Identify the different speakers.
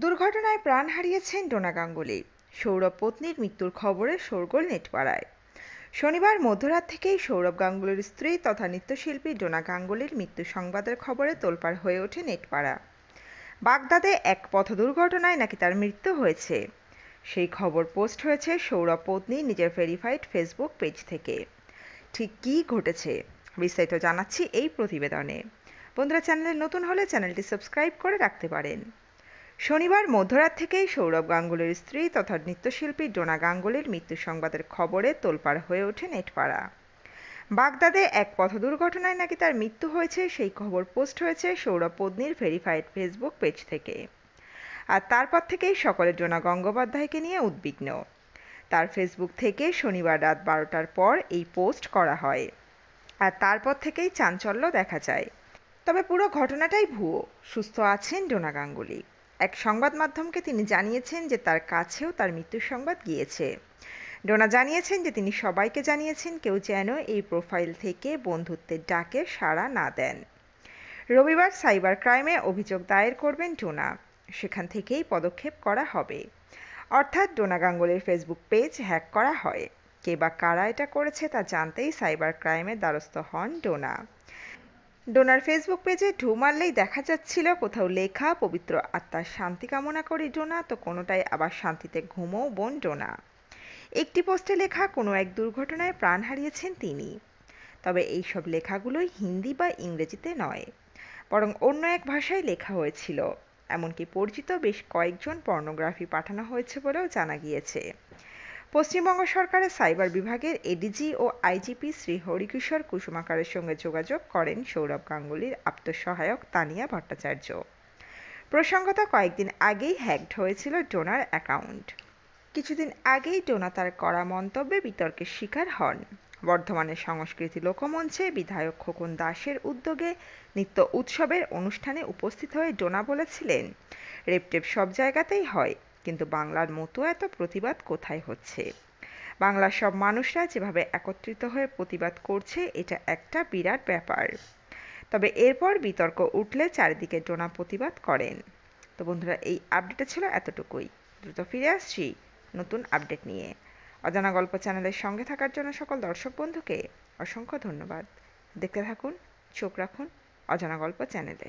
Speaker 1: দুর্ঘটনায় প্রাণ হারিয়েছেন ডোনা গাঙ্গুলী। সৌরভ পত্নীর মৃত্যুর খবরে শোরগোল নেটপাড়ায়। শনিবার মধ্যরাত থেকেই সৌরভ গাঙ্গুলীর স্ত্রী তথা নৃত্যশিল্পী ডোনা গাঙ্গুলীর মৃত্যু সংবাদের খবরে তোলপাড় হয়ে ওঠে নেটপাড়া। বাগদাদে এক পথ দুর্ঘটনায় নাকি তার মৃত্যু হয়েছে, সেই খবর পোস্ট হয়েছে সৌরভ পত্নী নিজের ভেরিফাইড ফেসবুক পেজ থেকে। ঠিক কী ঘটেছে বিস্তারিত জানাচ্ছি এই প্রতিবেদনে। বন্ধুরা, চ্যানেলে নতুন হলে চ্যানেলটি সাবস্ক্রাইব করে রাখতে পারেন। শনিবার মধ্যরাত থেকেই সৌরভ গাঙ্গুলীর স্ত্রী তথা নৃত্যশিল্পী ডোনা গাঙ্গুলীর মৃত্যু সংবাদের খবরে তোলপাড় হয়ে ওঠে নেটপাড়া। বাগদাদে এক পথ দুর্ঘটনায় নাকি তার মৃত্যু হয়েছে, সেই খবর পোস্ট হয়েছে সৌরভ পত্নীর ভেরিফাইড ফেসবুক পেজ থেকে। আর তারপর থেকেই সকলে ডোনা গঙ্গোপাধ্যায়কে নিয়ে উদ্বিগ্ন। তার ফেসবুক থেকে শনিবার রাত 12টার পর এই পোস্ট করা হয়, আর তারপর থেকেই চাঞ্চল্য দেখা যায়। তবে পুরো ঘটনাটাই ভুয়ো। সুস্থ আছেন ডোনা গাঙ্গুলী। এক সংবাদ মাধ্যমকে তিনি জানিয়েছেন যে তার কাছেও তার মৃত্যুর সংবাদ গিয়েছে। ডোনা জানিয়েছেন যে তিনি সবাইকে জানিয়েছেন কেউ যেন এই প্রোফাইল থেকে বন্ধুত্বের ডাকে সাড়া না দেন। রবিবার সাইবার ক্রাইমে অভিযোগ দায়ের করবেন ডোনা, সেখান থেকেই পদক্ষেপ করা হবে। অর্থাৎ ডোনা গাঙ্গুলীর ফেসবুক পেজ হ্যাক করা হয়। কে বা কারা এটা করেছে তা জানতেই সাইবার ক্রাইমের দ্বারস্থ হন ডোনা। ডোনার ফেসবুক পেজে ঢু মারলেই দেখা যাচ্ছিল কোথাও লেখা পবিত্র আত্মার শান্তি কামনা করি ডোনা, তো কোনোটাই আবার শান্তিতে ঘুমোও বোন ডোনা। একটি পোস্টে লেখা কোনো এক দুর্ঘটনায় প্রাণ হারিয়েছেন তিনি। তবে এইসব লেখাগুলোই হিন্দি বা ইংরেজিতে নয়, বরং অন্য এক ভাষায় লেখা হয়েছিল। এমনকি পরিচিত বেশ কয়েকজন পর্নোগ্রাফি পাঠানো হয়েছে বলেও জানা গিয়েছে। পশ্চিমবঙ্গ সরকারের সাইবার বিভাগের এডিজি ও আইজিপি শ্রী হরিকিশোর কুসুমাকারের সঙ্গে যোগাযোগ করেন সৌরভ গাঙ্গুলীর আত্মসহায়ক তানিয়া ভট্টাচার্য। প্রসঙ্গত, কয়েকদিন আগেই হ্যাকড হয়েছিল ডোনার অ্যাকাউন্ট। কিছুদিন আগেই ডোনা তার করা মন্তব্যে বিতর্কের শিকার হন। বর্ধমানের সংস্কৃতি লোকমঞ্চে বিধায়ক খোকন দাসের উদ্যোগে নৃত্য উৎসবের অনুষ্ঠানে উপস্থিত হয়ে ডোনা বলেছিলেন, রেপটেপ সব জায়গাতেই হয়, কিন্তু বাংলার মতো এত প্রতিবাদ কোথায় হচ্ছে। বাংলার সব মানুষরা যেভাবে একত্রিত হয়ে প্রতিবাদ করছে, এটা একটা বিরাট ব্যাপার। তবে এরপর বিতর্ক উঠলে চারিদিকে ডোনা প্রতিবাদ করেন। তো বন্ধুরা, এই আপডেটটা ছিল এতটুকুই। দ্রুত ফিরে আসছি নতুন আপডেট নিয়ে। অজানা গল্প চ্যানেলের সঙ্গে থাকার জন্য সকল দর্শক বন্ধুকে অসংখ্য ধন্যবাদ। দেখতে থাকুন, চোখ রাখুন অজানা গল্প চ্যানেলে।